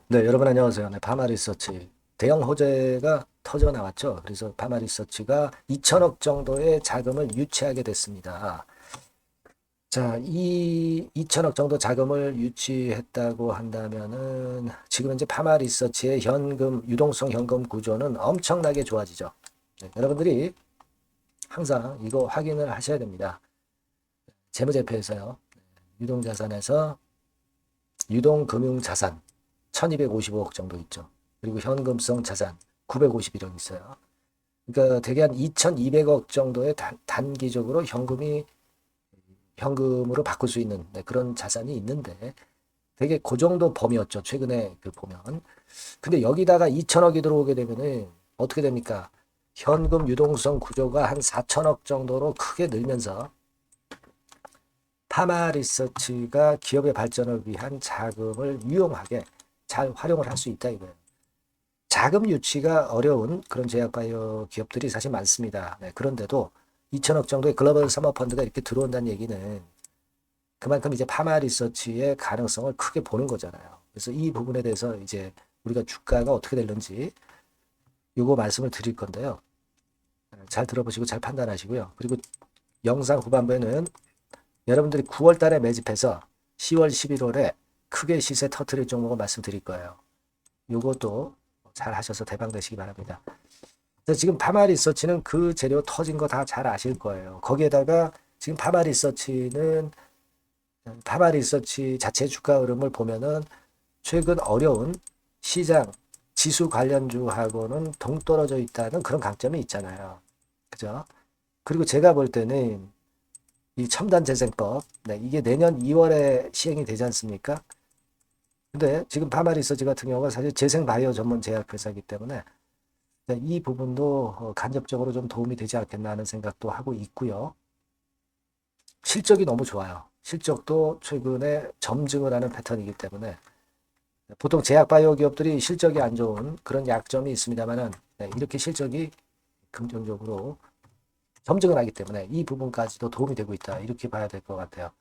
네, 여러분 안녕하세요. 네, 파마 리서치. 대형 호재가 터져 나왔죠. 그래서 파마 리서치가 2천억 정도의 자금을 유치하게 됐습니다. 자, 이 2천억 정도 자금을 유치했다고 한다면은 지금 이제 파마 리서치의 현금, 유동성 현금 구조는 엄청나게 좋아지죠. 네, 여러분들이 항상 이거 확인을 하셔야 됩니다. 재무제표에서요. 유동자산에서 유동금융자산 1255억 정도 있죠. 그리고 현금성 자산 951억 있어요. 그러니까 대개 한 2200억 정도의 단기적으로 현금으로 바꿀 수 있는 그런 자산이 있는데 되게 그 정도 범위였죠. 최근에 그 보면. 근데 여기다가 2천억이 들어오게 되면은 어떻게 됩니까? 현금 유동성 구조가 한 4천억 정도로 크게 늘면서 파마 리서치가 기업의 발전을 위한 자금을 유용하게 잘 활용을 할 수 있다 이거예요. 자금 유치가 어려운 그런 제약바이오 기업들이 사실 많습니다. 네, 그런데도 2천억 정도의 글로벌 사모펀드가 이렇게 들어온다는 얘기는 그만큼 이제 파마 리서치의 가능성을 크게 보는 거잖아요. 그래서 이 부분에 대해서 이제 우리가 주가가 어떻게 될는지 요거 말씀을 드릴 건데요. 잘 들어보시고 잘 판단하시고요. 그리고 영상 후반부에는 여러분들이 9월 달에 매집해서 10월, 11월에 크게 시세 터트릴 종목을 말씀드릴 거예요. 요것도 잘 하셔서 대박 되시기 바랍니다. 지금 파마 리서치는 그 재료 터진 거 다 잘 아실 거예요. 거기에다가 지금 파마 리서치 자체 주가 흐름을 보면은 최근 어려운 시장 지수 관련주하고는 동떨어져 있다는 그런 강점이 있잖아요. 그죠? 그리고 제가 볼 때는 이 첨단재생법, 네, 이게 내년 2월에 시행이 되지 않습니까? 근데 지금 파마 리서치 같은 경우가 사실 재생바이오 전문 제약회사이기 때문에 네, 이 부분도 간접적으로 좀 도움이 되지 않겠나 하는 생각도 하고 있고요. 실적이 너무 좋아요. 실적도 최근에 점증을 하는 패턴이기 때문에 보통 제약바이오 기업들이 실적이 안 좋은 그런 약점이 있습니다만은 네, 이렇게 실적이 긍정적으로 점증을 하기 때문에 이 부분까지도 도움이 되고 있다. 이렇게 봐야 될 것 같아요.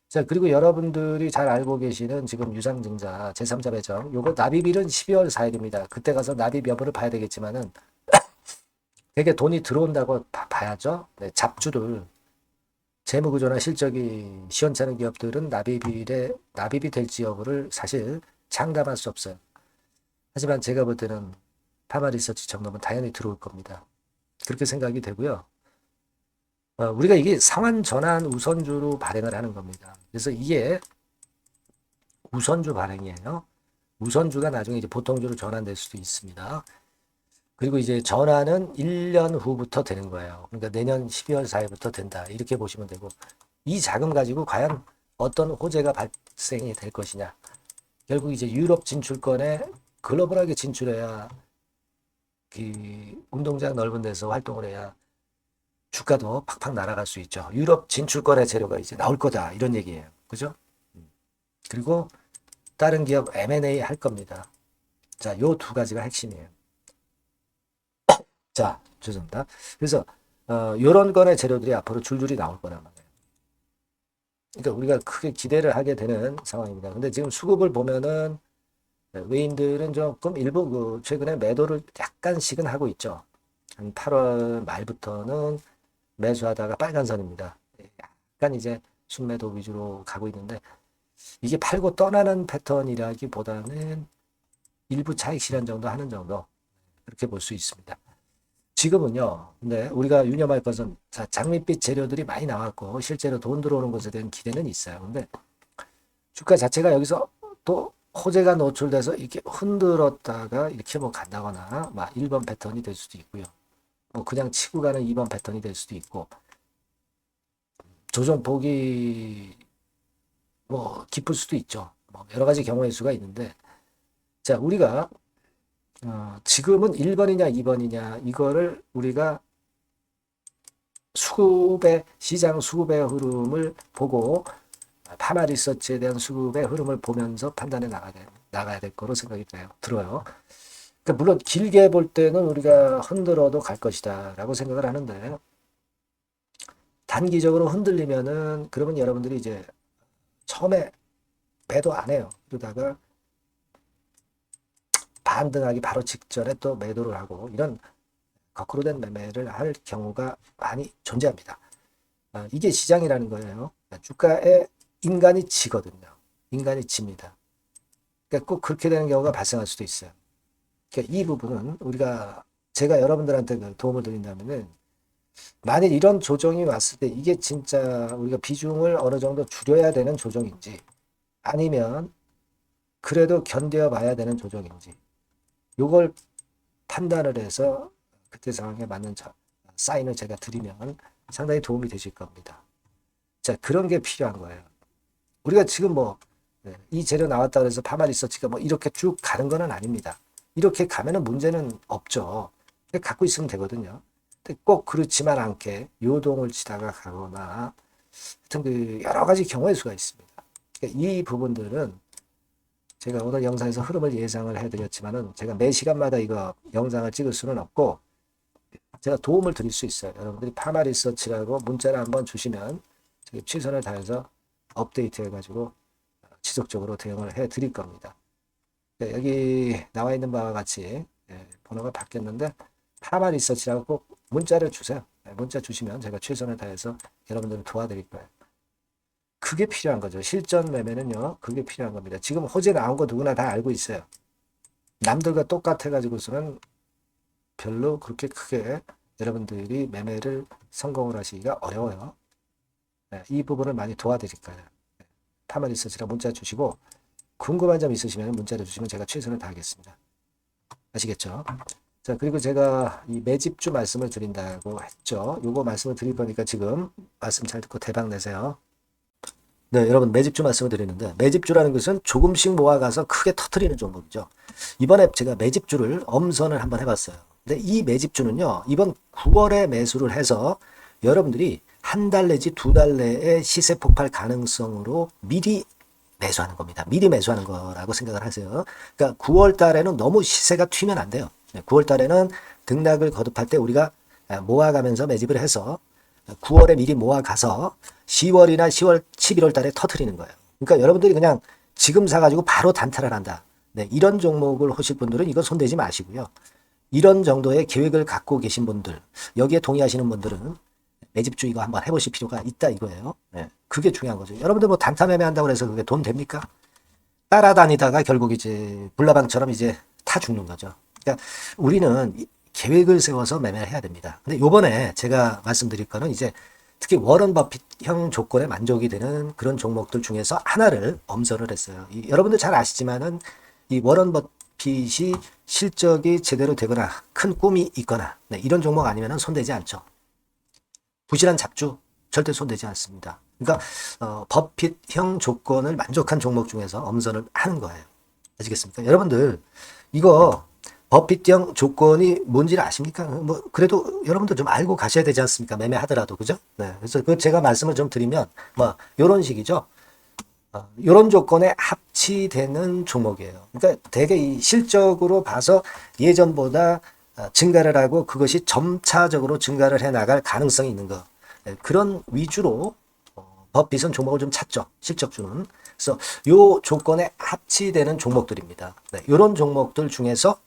자, 그리고 여러분들이 잘 알고 계시는 지금 유상증자 제3자 배정 요거 납입일은 12월 4일입니다. 그때 가서 납입 여부를 봐야 되겠지만은 되게 돈이 들어온다고 봐야죠. 네, 잡주들 재무구조나 실적이 시원찮은 기업들은 납입이 될지 여부를 사실 장담할 수 없어요. 하지만 제가 볼 때는 파마 리서치 정도면 당연히 들어올 겁니다. 그렇게 생각이 되고요. 우리가 이게 상환 전환 우선주로 발행을 하는 겁니다. 그래서 이게 우선주 발행이에요. 우선주가 나중에 이제 보통주로 전환될 수도 있습니다. 그리고 이제 전환은 1년 후부터 되는 거예요. 그러니까 내년 12월 4일부터 된다. 이렇게 보시면 되고 이 자금 가지고 과연 어떤 호재가 발생이 될 것이냐. 결국 이제 유럽 진출권에 글로벌하게 진출해야 그 운동장 넓은 데서 활동을 해야 주가도 팍팍 날아갈 수 있죠. 유럽 진출권의 재료가 이제 나올 거다. 이런 얘기예요. 그죠? 그리고 다른 기업 M&A 할 겁니다. 자, 요 두 가지가 핵심이에요. 자, 죄송합니다. 그래서 요런 거의 재료들이 앞으로 줄줄이 나올 거란 말이에요. 그러니까 우리가 크게 기대를 하게 되는 상황입니다. 근데 지금 수급을 보면은 외인들은 조금 일부 그 최근에 매도를 약간씩은 하고 있죠. 한 8월 말부터는 매수하다가 빨간선입니다. 약간 이제 순매도 위주로 가고 있는데 이게 팔고 떠나는 패턴이라기보다는 일부 차익 실현 정도 하는 정도 그렇게 볼 수 있습니다. 지금은요. 근데 우리가 유념할 것은 장밋빛 재료들이 많이 나왔고 실제로 돈 들어오는 것에 대한 기대는 있어요. 근데 주가 자체가 여기서 또 호재가 노출돼서 이렇게 흔들었다가 이렇게 뭐 간다거나 막 1번 패턴이 될 수도 있고요. 뭐 그냥 치고 가는 2번 패턴이 될 수도 있고 조정폭이 뭐 깊을 수도 있죠. 뭐 여러 가지 경우의 수가 있는데 자 우리가 지금은 1번이냐 2번이냐 이거를 우리가 시장 수급의 흐름을 보고 파마 리서치에 대한 수급의 흐름을 보면서 판단해 나가야 될 거로 생각이 들어요. 그러니까 물론 길게 볼 때는 우리가 흔들어도 갈 것이다 라고 생각을 하는데 단기적으로 흔들리면은 그러면 여러분들이 이제 처음에 매도 안 해요. 그러다가 반등하기 바로 직전에 또 매도를 하고 이런 거꾸로 된 매매를 할 경우가 많이 존재합니다. 이게 시장이라는 거예요. 주가에 인간이 지거든요. 인간이 집니다. 그러니까 꼭 그렇게 되는 경우가 발생할 수도 있어요. 그러니까 이 부분은 제가 여러분들한테 도움을 드린다면은 만일 이런 조정이 왔을 때 이게 진짜 우리가 비중을 어느 정도 줄여야 되는 조정인지 아니면 그래도 견뎌봐야 되는 조정인지 요걸 판단을 해서 그때 상황에 맞는 사인을 제가 드리면 상당히 도움이 되실 겁니다. 자, 그런 게 필요한 거예요. 우리가 지금 이 재료 나왔다 그래서 파마 리서치가 이렇게 쭉 가는 건 아닙니다. 이렇게 가면은 문제는 없죠. 갖고 있으면 되거든요. 근데 꼭 그렇지만 않게 요동을 치다가 가거나 하여튼 그 여러 가지 경우의 수가 있습니다. 그러니까 이 부분들은 제가 오늘 영상에서 흐름을 예상을 해드렸지만은 제가 매 시간마다 이거 영상을 찍을 수는 없고 제가 도움을 드릴 수 있어요. 여러분들이 파마 리서치라고 문자를 한번 주시면 제가 최선을 다해서 업데이트 해가지고 지속적으로 대응을 해 드릴 겁니다. 네, 여기 나와 있는 바와 같이 번호가 바뀌었는데 파마 리서치라고 꼭 문자를 주세요. 문자 주시면 제가 최선을 다해서 여러분들을 도와드릴 거예요. 그게 필요한 거죠. 실전 매매는요. 그게 필요한 겁니다. 지금 호재 나온 거 누구나 다 알고 있어요. 남들과 똑같아가지고서는 별로 그렇게 크게 여러분들이 매매를 성공을 하시기가 어려워요. 이 부분을 많이 도와드릴 거예요. 파마 리서치라 문자 주시고 궁금한 점 있으시면 문자를 주시면 제가 최선을 다하겠습니다. 아시겠죠? 자, 그리고 제가 이 매집주 말씀을 드린다고 했죠. 요거 말씀을 드릴 거니까 지금 말씀 잘 듣고 대박 내세요. 네, 여러분 매집주 말씀을 드리는데 매집주라는 것은 조금씩 모아가서 크게 터트리는 종목이죠. 이번에 제가 매집주를 엄선을 한번 해봤어요. 근데 이 매집주는요, 이번 9월에 매수를 해서 여러분들이 한 달 내지 두 달 내에 시세 폭발 가능성으로 미리 매수하는 겁니다. 미리 매수하는 거라고 생각을 하세요. 그러니까 9월 달에는 너무 시세가 튀면 안 돼요. 9월 달에는 등락을 거듭할 때 우리가 모아가면서 매집을 해서 9월에 미리 모아가서 10월이나 10월, 11월 달에 터트리는 거예요. 그러니까 여러분들이 그냥 지금 사가지고 바로 단타를 한다. 네, 이런 종목을 하실 분들은 이거 손대지 마시고요. 이런 정도의 계획을 갖고 계신 분들, 여기에 동의하시는 분들은 매집주 이거 한번 해보실 필요가 있다 이거예요. 네, 그게 중요한 거죠. 여러분들 단타 매매한다고 해서 그게 돈 됩니까? 따라다니다가 결국 이제 불나방처럼 이제 타 죽는 거죠. 그러니까 우리는 계획을 세워서 매매를 해야 됩니다. 근데 요번에 제가 말씀드릴 거는 이제 특히 워런 버핏형 조건에 만족이 되는 그런 종목들 중에서 하나를 엄선을 했어요. 여러분들 잘 아시지만은 이 워런 버핏이 실적이 제대로 되거나 큰 꿈이 있거나 이런 종목 아니면은 손대지 않죠. 부실한 잡주 절대 손대지 않습니다. 그러니까 버핏형 조건을 만족한 종목 중에서 엄선을 하는 거예요. 아시겠습니까? 여러분들 이거 버핏형 조건이 뭔지를 아십니까? 그래도 여러분들 좀 알고 가셔야 되지 않습니까? 매매하더라도, 그죠? 네. 그래서 제가 말씀을 좀 드리면, 요런 식이죠. 요런 조건에 합치되는 종목이에요. 그러니까 되게 이 실적으로 봐서 예전보다 증가를 하고 그것이 점차적으로 증가를 해 나갈 가능성이 있는 거. 네. 그런 위주로, 버핏은 종목을 좀 찾죠. 실적주는. 그래서 요 조건에 합치되는 종목들입니다. 네. 요런 종목들 중에서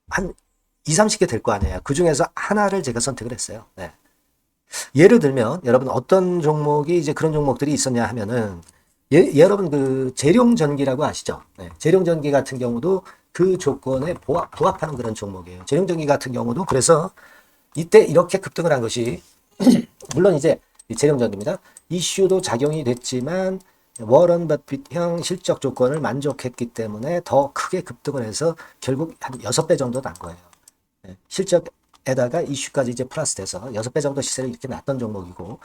한 20, 30개 될 거 아니에요. 그 중에서 하나를 제가 선택을 했어요. 네. 예를 들면, 여러분 어떤 종목이 이제 그런 종목들이 있었냐 하면은, 여러분 그 재룡전기라고 아시죠? 네. 재룡전기 같은 경우도 그 조건에 부합하는 그런 종목이에요. 재룡전기 같은 경우도 그래서 이때 이렇게 급등을 한 것이, 물론 이제 재룡전기입니다. 이슈도 작용이 됐지만, 워런 버핏형 실적 조건을 만족했기 때문에 더 크게 급등을 해서 결국 한 6배 정도 난 거예요. 실적에다가 이슈까지 이제 플러스 돼서 6배 정도 시세를 이렇게 났던 종목이고,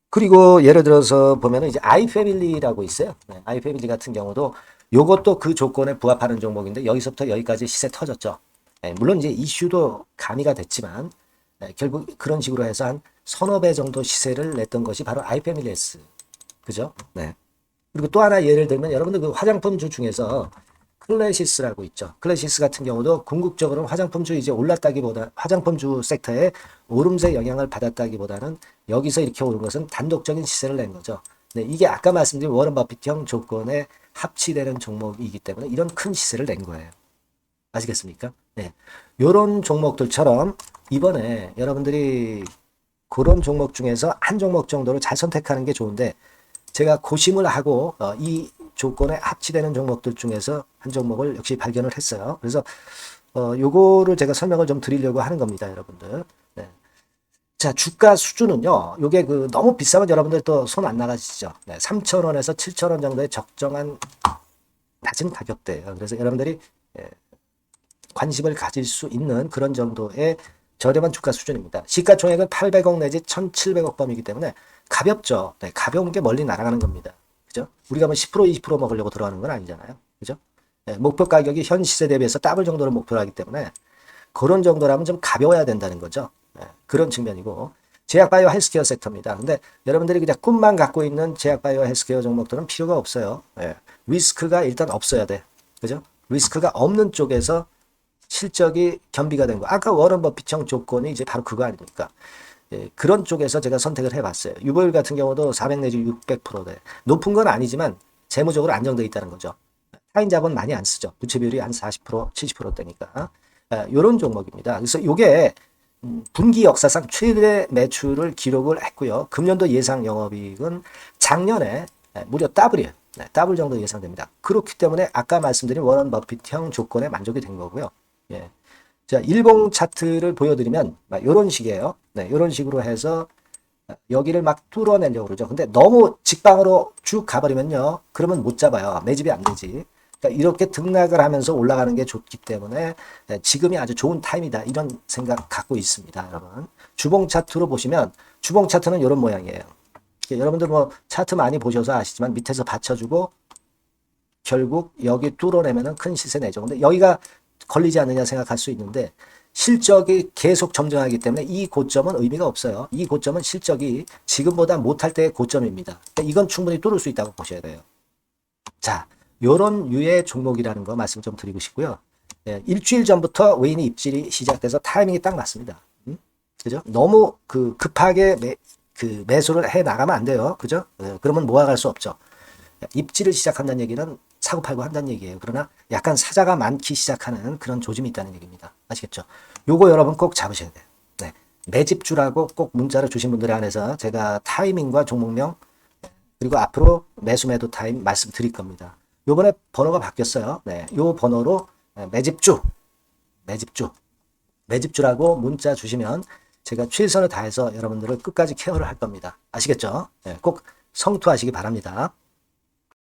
그리고 예를 들어서 보면은 이제 아이패밀리라고 있어요. 아이패밀리 같은 경우도 요것도 그 조건에 부합하는 종목인데 여기서부터 여기까지 시세 터졌죠. 물론 이제 이슈도 가미가 됐지만 결국 그런 식으로 해서 한 서너 배 정도 시세를 냈던 것이 바로 아이패밀리스. 그죠? 네. 그리고 또 하나 예를 들면 여러분들 그 화장품주 중에서 클래시스라고 있죠. 클래시스 같은 경우도 궁극적으로 화장품주 이제 올랐다기보다 화장품주 섹터에 오름세 영향을 받았다기보다는 여기서 이렇게 오른 것은 단독적인 시세를 낸 거죠. 네, 이게 아까 말씀드린 워런 버핏형 조건에 합치되는 종목이기 때문에 이런 큰 시세를 낸 거예요. 아시겠습니까? 네. 요런 종목들처럼 이번에 여러분들이 그런 종목 중에서 한 종목 정도를 잘 선택하는 게 좋은데 제가 고심을 하고 이 조건에 합치되는 종목들 중에서 한 종목을 역시 발견을 했어요. 그래서 요거를 제가 설명을 좀 드리려고 하는 겁니다, 여러분들. 네. 자, 주가 수준은요. 요게 그 너무 비싸면 여러분들 또 손 안 나가시죠. 네, 3,000원에서 7,000원 정도의 적정한 낮은 가격대예요. 그래서 여러분들이 관심을 가질 수 있는 그런 정도의 저렴한 주가 수준입니다. 시가총액은 800억 내지 1,700억 범위이기 때문에 가볍죠. 네, 가벼운 게 멀리 날아가는 겁니다. 그죠? 우리가 뭐 10% 20% 먹으려고 들어가는 건 아니잖아요. 그죠? 네, 목표 가격이 현 시세 대비해서 더블 정도를 목표로 하기 때문에 그런 정도라면 좀 가벼워야 된다는 거죠. 네, 그런 측면이고 제약바이오 헬스케어 섹터입니다. 근데 여러분들이 그냥 꿈만 갖고 있는 제약바이오 헬스케어 종목들은 필요가 없어요. 네, 리스크가 일단 없어야 돼. 그죠? 리스크가 없는 쪽에서 실적이 겸비가 된 거. 아까 워런 버핏형 조건이 이제 바로 그거 아닙니까? 예, 그런 쪽에서 제가 선택을 해봤어요. 유보율 같은 경우도 400 내지 600%대. 높은 건 아니지만 재무적으로 안정되어 있다는 거죠. 타인 자본 많이 안 쓰죠. 부채 비율이 한 40%, 70%대니까. 이런 종목입니다. 그래서 이게 분기 역사상 최대 매출을 기록을 했고요. 금년도 예상 영업이익은 작년에 무려 더블이에요. 네, 더블 정도 예상됩니다. 그렇기 때문에 아까 말씀드린 워런 버핏형 조건에 만족이 된 거고요. 예. 자, 일봉 차트를 보여드리면 이런 식이에요. 네, 이런 식으로 해서 여기를 막 뚫어내려고 그러죠. 근데 너무 직방으로 쭉 가버리면요. 그러면 못 잡아요. 매집이 안 되지. 그러니까 이렇게 등락을 하면서 올라가는 게 좋기 때문에 지금이 아주 좋은 타임이다. 이런 생각 갖고 있습니다. 여러분. 주봉 차트로 보시면 주봉 차트는 이런 모양이에요. 여러분들 뭐 차트 많이 보셔서 아시지만 밑에서 받쳐주고 결국 여기 뚫어내면은 큰 시세 내죠. 근데 여기가 걸리지 않느냐 생각할 수 있는데 실적이 계속 점증하기 때문에 이 고점은 의미가 없어요. 이 고점은 실적이 지금보다 못할 때의 고점입니다. 그러니까 이건 충분히 뚫을 수 있다고 보셔야 돼요. 자, 요런 유의 종목이라는 거 말씀 좀 드리고 싶고요. 예, 일주일 전부터 외인이 입질이 시작돼서 타이밍이 딱 맞습니다. 그죠? 너무 급하게 매수를 해 나가면 안 돼요. 그죠? 예, 그러면 모아갈 수 없죠. 입질을 시작한다는 얘기는 사고 팔고 한다는 얘기예요. 그러나 약간 사자가 많기 시작하는 그런 조짐이 있다는 얘기입니다. 아시겠죠? 요거 여러분 꼭 잡으셔야 돼요. 네. 매집주라고 꼭 문자를 주신 분들에 한해서 제가 타이밍과 종목명 그리고 앞으로 매수 매도 타임 말씀드릴 겁니다. 요번에 번호가 바뀌었어요. 네. 요 번호로 매집주라고 문자 주시면 제가 최선을 다해서 여러분들을 끝까지 케어를 할 겁니다. 아시겠죠? 네. 꼭 성투하시기 바랍니다.